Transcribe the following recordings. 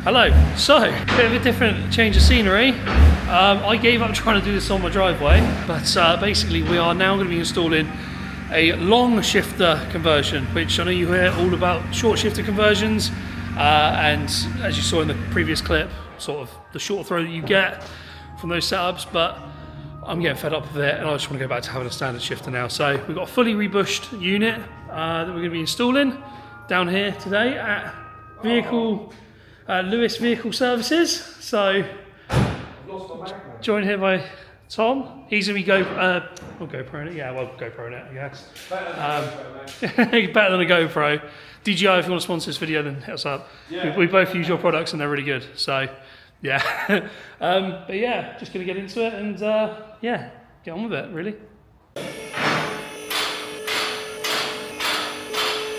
Hello. So, bit of a different change of scenery. I gave up trying to do this on my driveway, but basically we are now going to be installing a long shifter conversion, which I know you hear all about short shifter conversions, and as you saw in the previous clip, sort of the short throw that you get from those setups, but I'm getting fed up with it and I just want to go back to having a standard shifter now. So we've got a fully rebushed unit that we're going to be installing down here today at Lewis Vehicle Services. So joined here by Tom. He's going to be GoPro in it. Yeah, well, GoPro in it, I guess. Better than a GoPro. DJI, if you want to sponsor this video, then hit us up. Yeah. We both use your products and they're really good. So yeah, but yeah, just going to get into it and yeah, get on with it, really.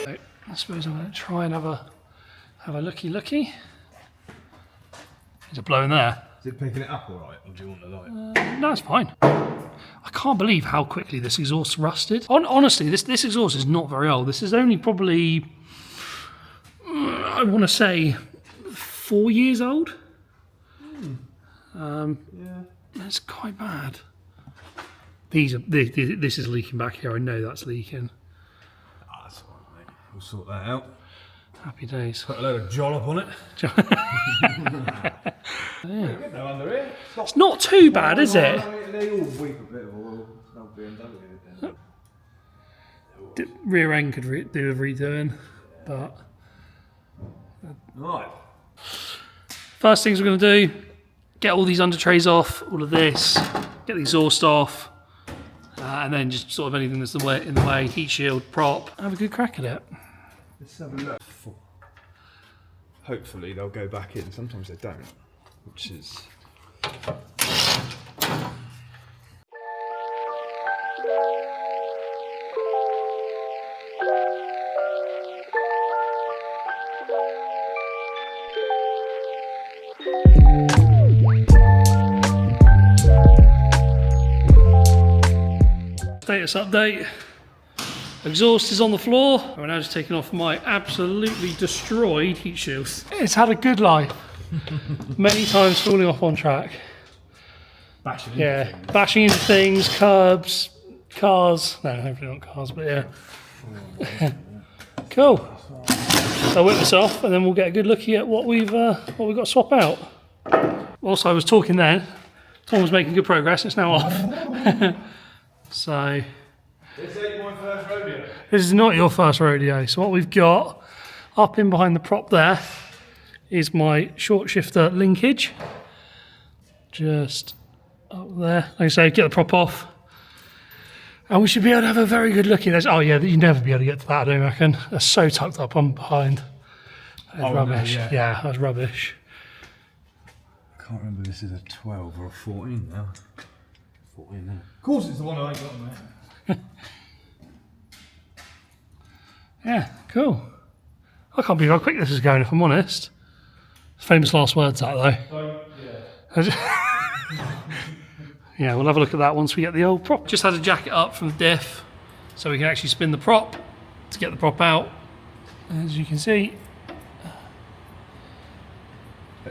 So, I suppose I'm going to try and have a looky. Is it blowing there? Is it picking it up all right, or do you want the light? No, it's fine. I can't believe how quickly this exhaust rusted. Honestly, this exhaust is not very old. This is only probably, I want to say, 4 years old. Yeah, that's quite bad. This is leaking back here. I know that's leaking. Ah, that's all right, mate. We'll sort that out. Happy days. Put a load of jollop on it. Yeah. Good though under here. It's not too bad, is it? They all weep a bit of oil. No BMW. Rear end could do with redoing, but Right. first things we're going to do, get all these under trays off, all of this, get the exhaust off, and then just sort of anything that's in the way, heat shield, prop, have a good crack at it. Let's have a look. Hopefully they'll go back in. Sometimes they don't, which is. Status update. Exhaust is on the floor. We're now just taking off my absolutely destroyed heat shields. It's had a good life. Many times falling off on track. Bashing into things. Bashing into things, curbs, cars. No, hopefully not cars, but yeah. Cool. So I'll whip this off and then we'll get a good look at what we've got to swap out. Whilst I was talking then, Tom was making good progress. It's now off. So. This ain't my first rodeo. This is not your first rodeo. So what we've got up in behind the prop there is my short shifter linkage. Just up there. Like I say, get the prop off. And we should be able to have a very good look at this. Oh yeah, you'd never be able to get to that, I don't reckon. That's so tucked up on behind. That's rubbish. No, yeah, that's rubbish. I can't remember if this is a 12 or a 14 now. 14 now. Of course it's the one I ain't got, mate. Yeah, cool. I can't believe how quick this is going, if I'm honest. Famous last words, that though. Yeah, we'll have a look at that once we get the old prop. Just had to jack it up from the diff so we can actually spin the prop to get the prop out. As you can see.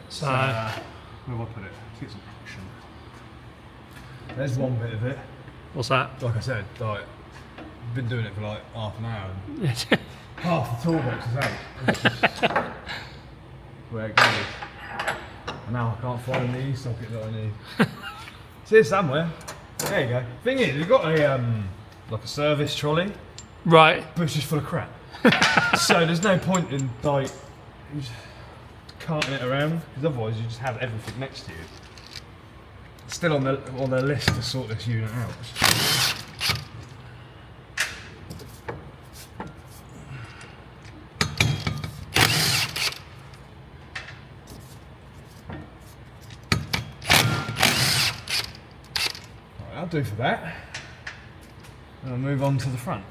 So, where will I put it? Let's get some action. There's one bit of it. What's that? Like I said, like, I've been doing it for like half an hour and half the toolbox is out. Where it goes. And now I can't find the e-socket that I need. It's here somewhere. There you go. Thing is, we've got a like a service trolley. Right. But it's just full of crap. So there's no point in like carting it around, because otherwise you just have everything next to you. Still on their list to sort this unit out. Right, I'll do for that. And I'll move on to the front.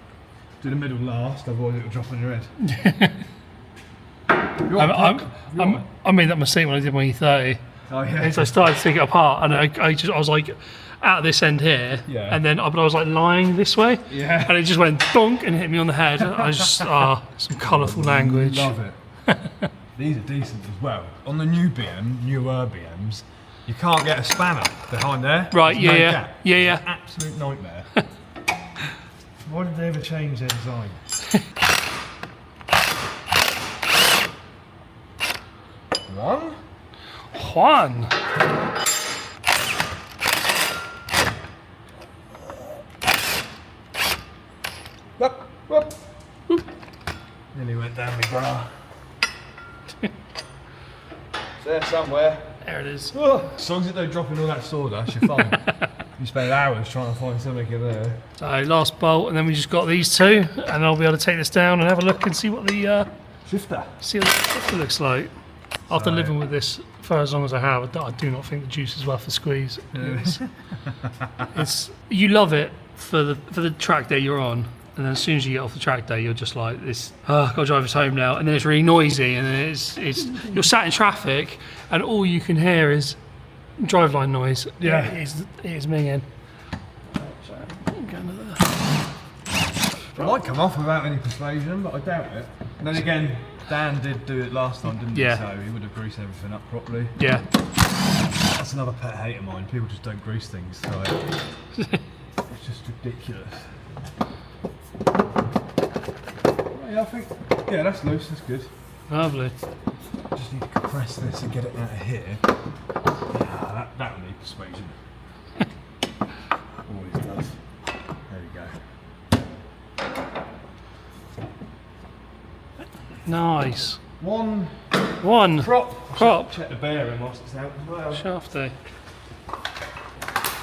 Do the middle last, otherwise it'll drop on your head. I made that mistake when I did my E30. Oh yeah. So I started to take it apart, and I was like at this end here, yeah. And then but I was like lying this way, yeah. And it just went bonk and hit me on the head. I just some colourful language. Love it. These are decent as well. On the newer BMs, you can't get a spanner behind there. Right, There's yeah, no yeah. gap. Yeah, It's yeah. an absolute nightmare. Why did they ever change their design? Juan. Whoop. Nearly went down my bra. It's there somewhere. There it is. As long as it don't drop in all that sawdust, you're fine. You spend hours trying to find something in there. So last bolt, and then we just got these two, and I'll be able to take this down and have a look and see what the Shifter. shifter looks like. After living with this for as long as I have, I do not think the juice is worth the squeeze. It's you love it for the track day you're on, and then as soon as you get off the track day, you're just like this. Oh, I've got to drive us home now, and then it's really noisy, and then it's you're sat in traffic, and all you can hear is driveline noise. Yeah. it is minging. It might come off without any persuasion, but I doubt it. And then again, Dan did do it last time, didn't Yeah. he? So he would have greased everything up properly. Yeah. That's another pet hate of mine. People just don't grease things. So it's just ridiculous. Yeah, I think. Yeah, that's loose. That's good. Lovely. Just need to compress this and get it out of here. Yeah, that will need persuasion. Always does. There we go. Nice. One Prop. Check the bearing whilst it's out as well. Shafty.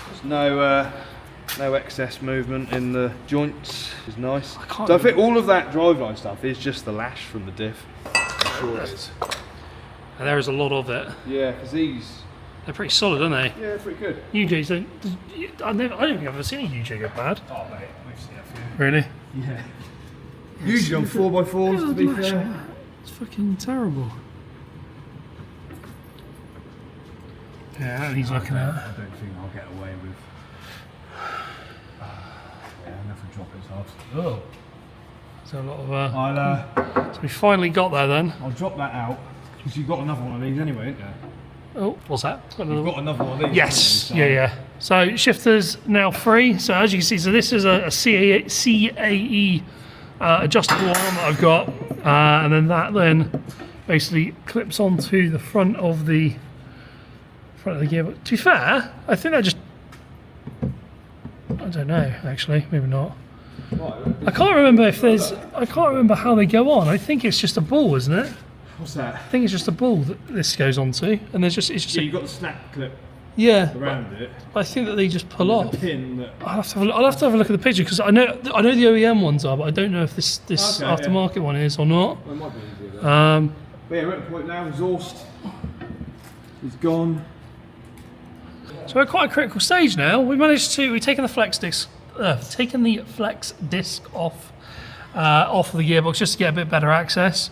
There's no excess movement in the joints, which is nice. can't So I think all of that driveline stuff is just the lash from the diff. I'm sure it is. And there is a lot of it. Yeah, because these. They're pretty solid, aren't they? Yeah, pretty good. UJs don't. I don't think I've ever seen a UJ go bad. Oh mate, we've seen a few. Really? Yeah. Usually on 4x4s, to be fair. It's fucking terrible. Yeah, he's looking at. I don't think I'll get away with. Yeah, nothing drop its hard. Oh. So a lot of. So we finally got there then. I'll drop that out because you've got another one of these anyway, ain't you? Oh, what's that? You've got another one of these. Yes, haven't you? yeah. So shifter's now free. So as you can see, so this is a CAE adjustable arm that I've got, and then that basically clips onto the front of the gearbox. To be fair, I think that just. I don't know. Actually, maybe not. I can't remember if there's. I can't remember how they go on. I think it's just a ball, isn't it? What's that? I think it's just a ball that this goes onto, and there's just it's just Yeah, you've got the snap clip yeah. around it. But I think that they just pull There's off. a pin that. I'll have to have a look at the picture because I know the OEM ones are, but I don't know if this Okay, aftermarket one is or not. Well, it might be easier then. But yeah, we're at the point now, exhaust is gone. so we're at quite a critical stage now. We've taken the flex disc off of the gearbox just to get a bit better access.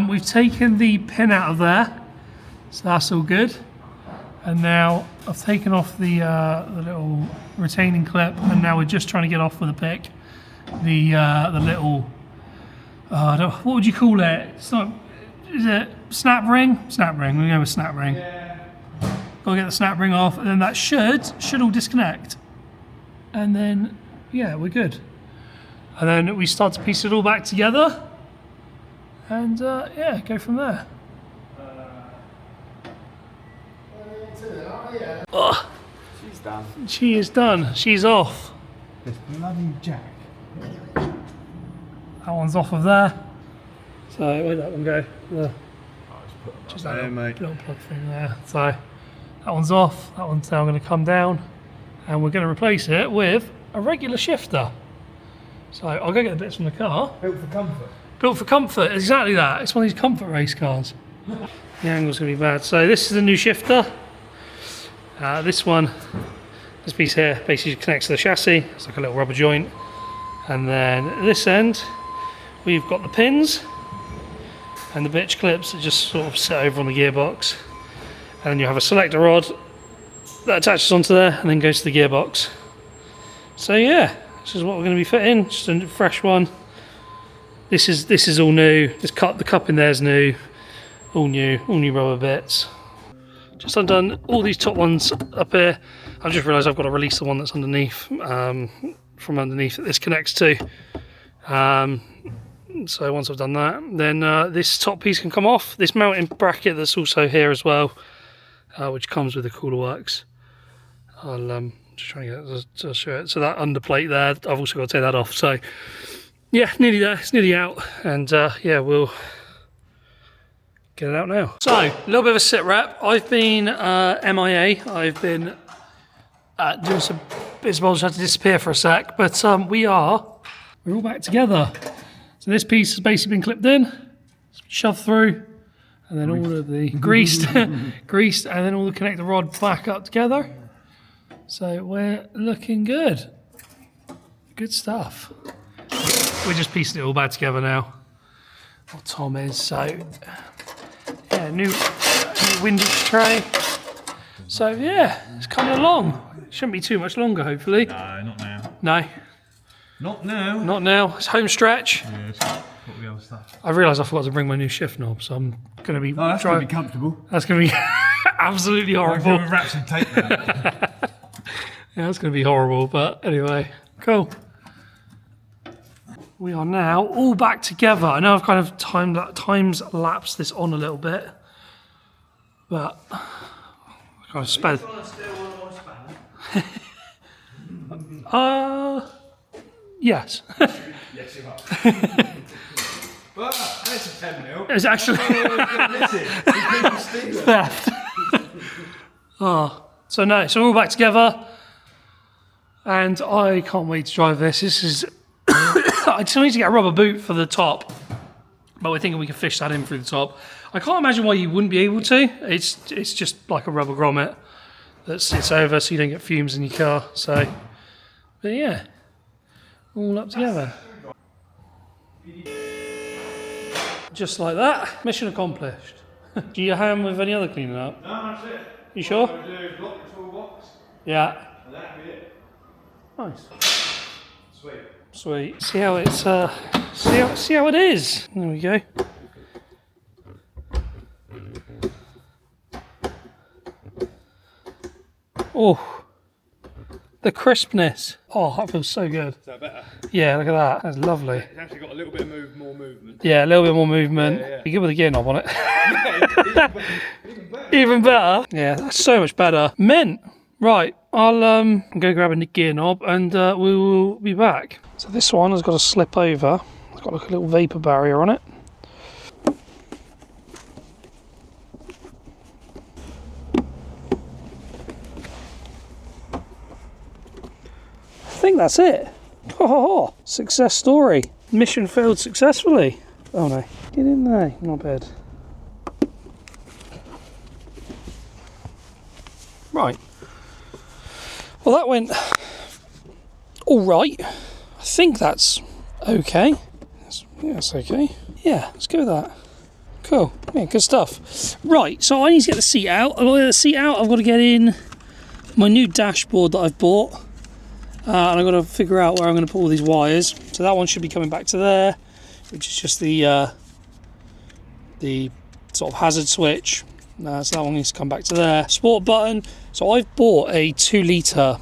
We've taken the pin out of there, so that's all good. And now I've taken off the little retaining clip, and now we're just trying to get off with a pick the little what would you call it? It's not, is it snap ring? Snap ring. We're going with snap ring. Yeah. Gotta get the snap ring off, and then that should all disconnect. And then yeah, we're good. And then we start to piece it all back together, and yeah, go from there. Oh, She's done. she is done. She's off. This bloody jack. That one's off of there. So where'd that one go? Just that there, mate. little plug thing there. So that one's off. That one's now going to come down, and we're going to replace it with a regular shifter. So I'll go get the bits from the car. Built for comfort. Built for comfort, exactly that. It's one of these comfort race cars. The angle's going to be bad. So this is the new shifter. This piece here basically connects to the chassis. It's like a little rubber joint. And then at this end, we've got the pins and the bitch clips that just sort of sit over on the gearbox. And then you have a selector rod that attaches onto there and then goes to the gearbox. So yeah, this is what we're going to be fitting. Just a fresh one. This is all new. The cup in there is new. all new rubber bits. Just undone all these top ones up here. I've just realised I've got to release the one that's underneath, from underneath that this connects to. So once I've done that, then this top piece can come off. This mounting bracket that's also here as well, which comes with the CoolerWorx. I'll just try and get it to show it. So that underplate there, I've also got to take that off. So yeah, nearly there, it's nearly out, and yeah, we'll get it out now. So a little bit of a sit rep. I've been MIA. I've been doing some bits and bobs, had to disappear for a sec, but we're all back together. So this piece has basically been clipped in, shoved through, and then all of the greased, and then all the connector rod back up together. So we're looking good. Good stuff. We're just piecing it all back together now. What Tom is, so yeah, new windage tray. So yeah, it's coming along. Shouldn't be too much longer, hopefully. No, not now. No. Not now. Not now. It's home stretch. Yeah, it's got the other stuff. I realised I forgot to bring my new shift knob, so I'm going to be... Oh, that's going to be comfortable. That's going to be absolutely horrible. With wraps and tape now. Yeah, that's going to be horrible, but anyway, cool. We are now all back together. I know I've kind of time-lapsed this on a little bit, but I kind of sped... Yes. Yes, you are. Well, that's a 10 mil. It's actually theft. Oh, so no, so we're all back together, and I can't wait to drive this. This is. I still need to get a rubber boot for the top, but we're thinking we can fish that in through the top. I can't imagine why you wouldn't be able to. It's just like a rubber grommet that sits over, so you don't get fumes in your car. So, but yeah. All up together. Just like that. Mission accomplished. Do you ham with any other cleaning up? No, that's it. You sure? I'm going to do block the toolbox. Yeah. And that'll be it. Nice. Sweet. Sweet. See how it's see how it is. There we go. Oh. The crispness. Oh, that feels so good. Is that better? Yeah, look at that. That's lovely. It's actually got a little bit of more movement. Yeah, a little bit more movement. Yeah. You good with the gear knob on it? Yeah, even better. Even better. Yeah, that's so much better. Mint. Right, I'll go grab a gear knob and we will be back. So this one has got a slip over. It's got like a little vapor barrier on it. I think that's it. Oh, success story. Mission failed successfully. Oh no, get in there, not bad. Right. Well, that went all right. I think that's okay. Yeah, that's okay. Yeah, let's go with that. Cool. Yeah, good stuff. Right, so I need to get the seat out. I've got to get the seat out. I've got to get in my new dashboard that I've bought. And I've got to figure out where I'm going to put all these wires. So that one should be coming back to there, which is just the sort of hazard switch. So that one needs to come back to there. Sport button. So I've bought a 2 litre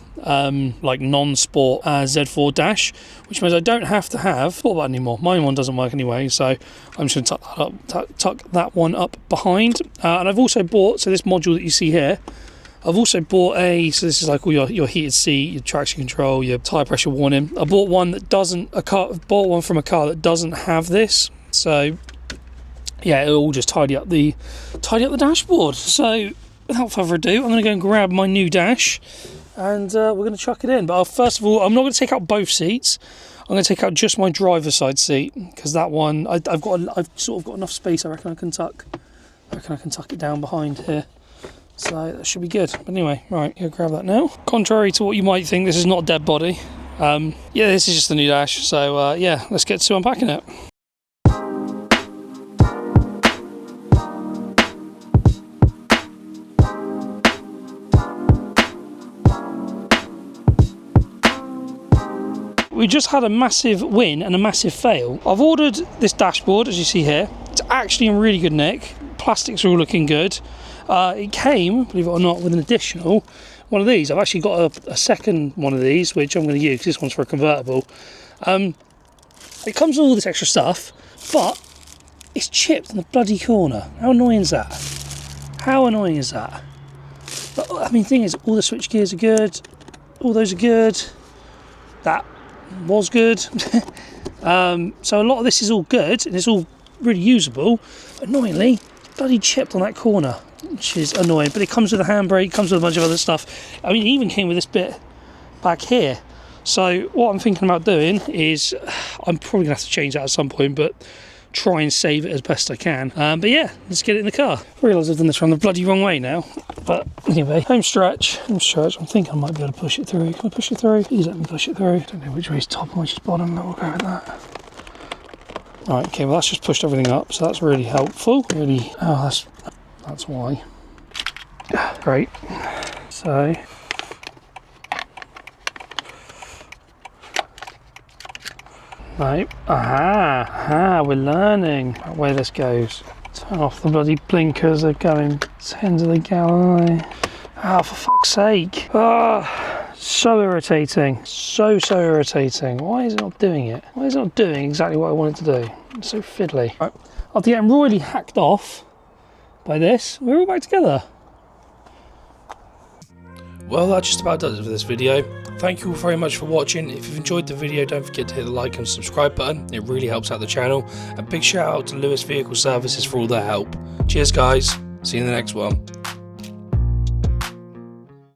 like non-sport Z4 dash, which means I don't have to have sport button anymore. My one doesn't work anyway, so I'm just going to tuck that one up behind. And I've also bought, so this module that you see here, I've also bought so this is like all your heated seat, your traction control, your tyre pressure warning. I bought one that bought one from a car that doesn't have this. So yeah, it'll all just tidy up the dashboard. So without further ado, I'm going to go and grab my new dash, and we're going to chuck it in. But first of all, I'm not going to take out both seats. I'm going to take out just my driver's side seat, because that one I've sort of got enough space. I reckon I can tuck it down behind here. So that should be good. But anyway, right, go grab that now. Contrary to what you might think, this is not a dead body. Yeah, this is just the new dash. So yeah, let's get to unpacking it. We just had a massive win and a massive fail. I've ordered this dashboard, as you see here. It's actually in really good nick. plastics are all looking good. It came, believe it or not, with an additional one of these. I've actually got a second one of these, which I'm going to use. This one's for a convertible. It comes with all this extra stuff, but it's chipped in the bloody corner. How annoying is that? How annoying is that? But, I mean, the thing is, all the switch gears are good. All those are good. That was good. So a lot of this is all good, and it's all really usable. Annoyingly, it's bloody chipped on that corner, which is annoying. But it comes with a handbrake, comes with a bunch of other stuff. I mean, it even came with this bit back here. So what I'm thinking about doing is, I'm probably gonna have to change that at some point, but try and save it as best I can. But yeah, let's get it in the car. I realise I've done this from the bloody wrong way now. But anyway, home stretch. I'm thinking I might be able to push it through. Can I push it through? Please let me push it through. Don't know which way is top and which is bottom, but we'll go with that. Alright, okay, well that's just pushed everything up, so that's really helpful. Really, oh, that's why. Great. So, right, aha, we're learning about where this goes. Turn off the bloody blinkers, they're going 10 to the gallon, aren't they? Ah, for fuck's sake. Ah, so irritating, so irritating. Why is it not doing it? Why is it not doing exactly what I want it to do? It's so fiddly. Right. After getting royally hacked off by this, we're all back together. Well, that just about does it for this video. Thank you all very much for watching. If you've enjoyed the video, don't forget to hit the like and subscribe button. It really helps out the channel. A big shout out to Lewis Vehicle Services for all their help. Cheers guys, see you in the next one.